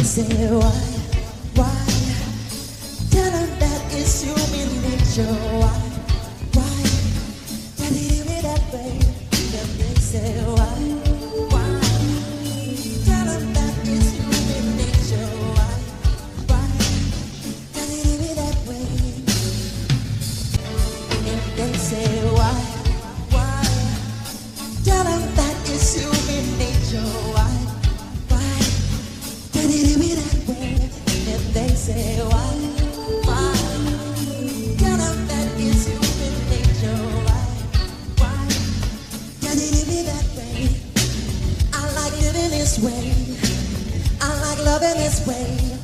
they say why? Tell them that it's human nature. Why? Tell it that way. If they say why? Tell them that it's human nature. Why? Tell it that way. If they say why? Tell them that it's human nature. Why? Tell it that way. If they say why? Tell them that it's human nature. Why? Tell it that way. I like living this way. I like loving this way.